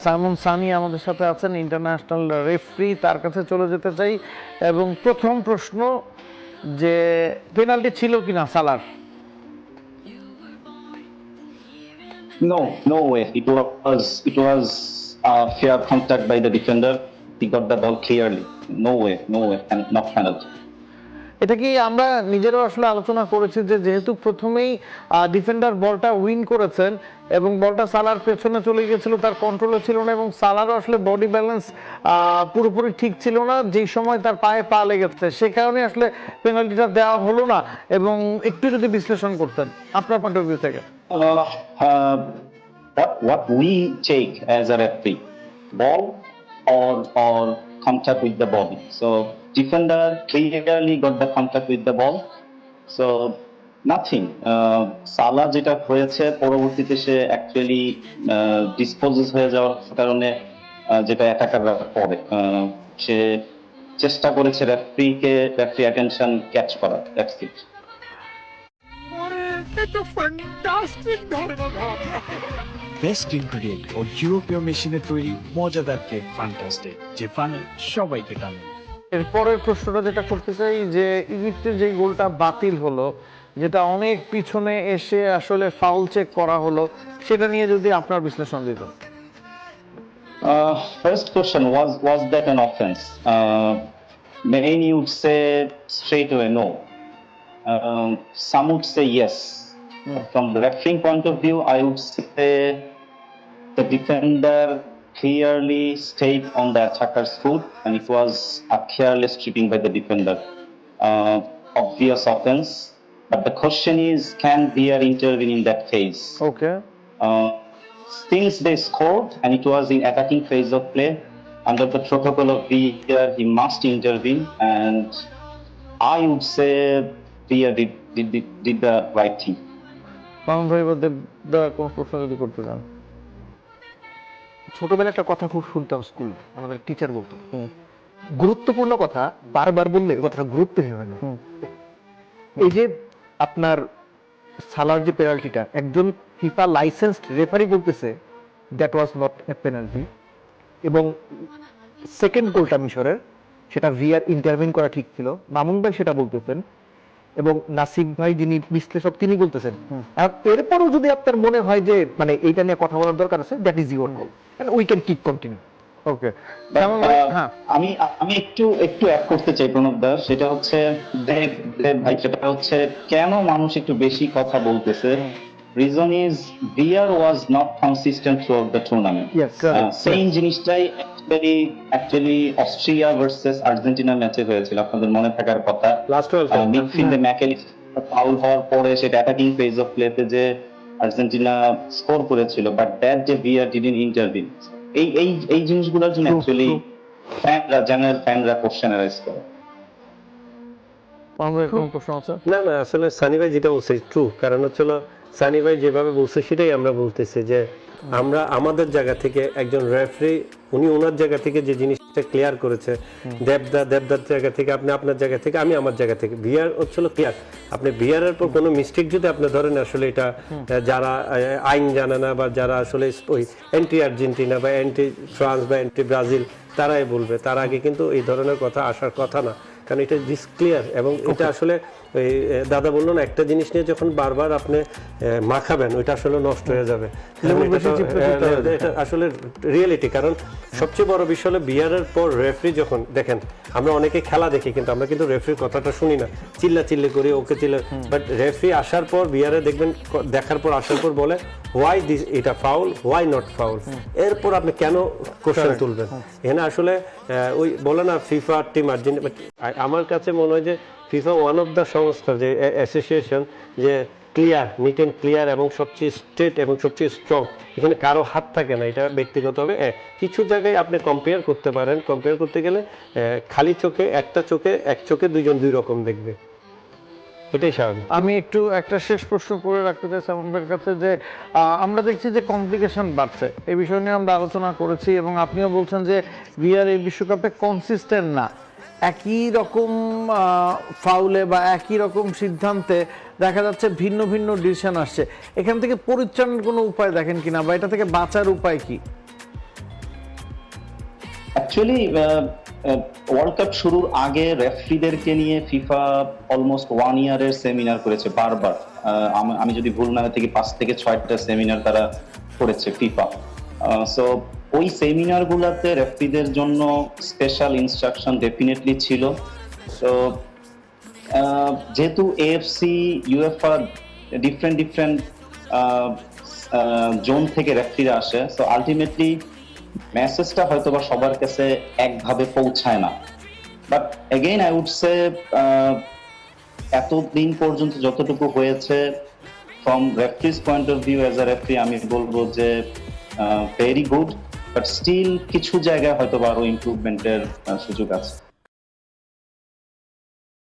Simon Sunny আমাদের সাথে আছেন, ইন্টারন্যাশনাল রেফারি। তার কাছে চলে যেতে চাই এবং প্রথম প্রশ্ন যে পেনাল্টি ছিল কিনা সালার? No way. It was a fair contact by the defender. He got the ball clearly. No way, and not penalty. এটা কি আমরা নিজেরাও আসলে আলোচনা করেছি যে যেহেতু প্রথমেই ডিফেন্ডার বলটা উইন করেছেন এবং বলটা সালার পেছনে চলে গিয়েছিল, তার কন্ট্রোলে ছিল না এবং সালারও আসলে বডি ব্যালেন্স পুরোপুরি ঠিক ছিল না, যেই সময় তার পায়ে পা লেগেছে সে কারণে আসলে পেনাল্টিটা দেওয়া হলো না। এবং একটু যদি বিশ্লেষণ করতেন আপনার পয়েন্ট অফ ভিউ থেকে। Uh, what we take as a referee, ball or contact with the body. So defender clearly got the contact with the ball. So nothing. সালা যেটা হয়েছে পরবর্তীতে সে অ্যাকচুয়ালি ডিসপোজেস হয়ে যাওয়ার কারণে যেটা অ্যাটাকাররা করে, সে চেষ্টা করেছে রেফারি অ্যাটেনশন ক্যাচ করার। That's it. বেস্ট ইনগ্রেডিয়েন্ট ও ইউরোপীয় মেশিনে তৈরি মজাদার কেক ফ্যান্টাস্টিক, যে ফানে সবাইকে টানে। এর পরের প্রশ্নটা যেটা করতে চাই যে ইজিপ্টের যে গোলটা বাতিল হলো, যেটা অনেক পিছনে এসে আসলে ফাউল চেক করা হলো, সেটা নিয়ে যদি আপনার বিশ্লেষণ দিত। First question, was that an offense? Many would say straight away no. Some would say yes. From the refereeing point of view, I would say the defender clearly stayed on the attacker's foot, and it was a careless tripping by the defender. Obvious offense, but the question is, can VAR intervene in that case? Okay, Since they scored and it was in attacking phase of play, under the protocol of VAR, he must intervene, and I would say VAR did the right thing. Mamun ভাই কোন প্রশ্ন যদি করতে চান। ছোটবেলায় একটা কথা খুব শুনতাম, স্কুল আমাদের টিচার বলতো, গুরুত্বপূর্ণ কথা বারবার বললে কথাটা গুরুত্বহীন হয় না। এই যে আপনার সালার যে পেনাল্টিটা, একজন ফিফা লাইসেন্সড রেফারি বলতেছে that was not a penalty, এবং সেকেন্ড গোলটা মিশরের, সেটা ভিআর ইন্টারভিন করা ঠিক ছিল, মামুন ভাই সেটা বলতেছেন, এবং নাসিক ভাই যিনি বিশ্লেষক তিনি বলতেছেন। এরপরও যদি আপনার মনে হয় যে মানে এইটা নিয়ে কথা বলার দরকার আছে, that is your goal and we can keep continue. Okay, আমি একটু অ্যাড করতে চাই প্রণব দা, সেটা হচ্ছে ভাই, সেটা হচ্ছে কেন মানুষ একটু বেশি কথা বলতেছে। Reason is VAR was not consistent throughout the tournament. Yes, correct. Same জিনিসটাই actually অস্ট্রিয়া ভার্সেস আর্জেন্টিনা ম্যাচে হয়েছিল, আপনাদের মনে থাকার কথা। লাস্ট মিডফিল্ডে ম্যাকেলিস্টার ফাউল হওয়ার পরে সেটা অ্যাটাকিং ফেজ অফ প্লেতে যে আর্জেন্টিনা স্কোর করেছিল, বাট দ্যাট যে VAR ডিডন্ট ইন্টারভিন, এই জিনিসগুলোর জন্য অ্যাকচুয়ালি জেনারেল ফ্যানরা কোশ্চেন রাইজ করে। মামুন ভাই কোন প্রশ্ন আছে? না, আসলে সানি ভাই যেটা বলছে ট্রু, কারণ হচ্ছে সানি ভাই যেভাবে বলছে সেটাই আমরা বলতেছি যে আমরা আমাদের জায়গা থেকে একজন রেফারি, উনি ওনার জায়গা থেকে যে জিনিসটা ক্লিয়ার করেছে, দেবদার জায়গা থেকে, আপনি আপনার জায়গা থেকে, আমি আমার জায়গা থেকে, ভিআর হচ্ছিল ক্লিয়ার। আপনি ভিআর এর পর কোনো মিস্টেক যদি আপনি ধরেন, আসলে এটা যারা আইন জানে না বা যারা আসলে ওই অ্যান্টি আর্জেন্টিনা বা অ্যান্টি ফ্রান্স বা অ্যান্টি ব্রাজিল তারাই বলবে, তার আগে কিন্তু এই ধরনের কথা আসার কথা না, কারণ এটা ডিসক্লিয়ার। এবং এটা আসলে ওই দাদা বললো না, একটা জিনিস নিয়ে যখন বারবার আপনি মাখাবেন ওইটা আসলে নষ্ট হয়ে যাবে, এটা আসলে রিয়েলিটি। কারণ সবচেয়ে বড় বিষয় হলো বিয়ারের পর রেফারি যখন দেখেন, আমরা অনেকে খেলা দেখি কিন্তু আমরা কিন্তু রেফারির কথাটা শুনি না, চিল্লি করি ওকে বাট রেফারি আসার পর বিয়ারে দেখবেন, দেখার পর আসার পর বলে হোয়াই দিস, এটা ফাউল, হোয়াই নট ফাউল, এরপর আপনি কেন কোশ্চেন তুলবেন। এখানে আসলে ওই বলে না ফিফা টিম আর্জেন্টিনা, আমার কাছে মনে হয় যে ফিফা ওয়ান অফ দ্য সংস্থা যে অ্যাসোসিয়েশন যে ক্লিয়ার, নিট অ্যান্ড ক্লিয়ার এবং সবচেয়ে স্ট্রেট এবং সবচেয়ে স্ট্রং, এখানে কারো হাত থাকে না, এটা ব্যক্তিগতভাবে। কিছু জায়গায় আপনি কম্পেয়ার করতে পারেন, কম্পেয়ার করতে গেলে খালি চোখে এক চোখে দুইজন দুই রকম দেখবে, এটাই স্বাভাবিক। আমি একটু একটা শেষ প্রশ্ন করে রাখতে চাই সামনের কাছে যে আমরা দেখছি যে কমপ্লিকেশন বাড়ছে, এই বিষয় নিয়ে আমরা আলোচনা করেছি এবং আপনিও বলছেন যে ভিআর এই বিশ্বকাপে কনসিস্টেন্ট না, একই রকম ফাউলে বা একই রকম সিদ্ধান্তে দেখা যাচ্ছে ভিন্ন ভিন্ন ডিসিশন আসছে। এখান থেকে পরিত্রাণের কোনো উপায় দেখেন কিনা বা এটা থেকে বাঁচার উপায় কি? অ্যাকচুয়ালি ওয়ার্ল্ড কাপ শুরুর আগে রেফারিদেরকে নিয়ে ফিফা অলমোস্ট 1 ইয়ারের সেমিনার করেছে বারবার। আমি যদি ভুল না হয়ে থাকি 5 থেকে 6টা সেমিনার তারা করেছে ফিফা। সো ওই সেমিনার গুলাতে রেফারিদের জন্য স্পেশাল ইনস্ট্রাকশন ডেফিনেটলি ছিল। তো যেহেতু এএফসি ইউএফআ ডিফারেন্ট জোন থেকে রেফারিরা আসে, সো আলটিমেটলি মেসেজটা হয়তো বা সবার কাছে একভাবে পৌঁছায় না। But again I would say এতদিন পর্যন্ত যতটুকু হয়েছে from referee's point of view as a referee আমি বলবো যে ভেরি গুড, বাট স্টিল কিছু জায়গায় হয়তো বা আরো ইমপ্রুভমেন্টের সুযোগ আছে।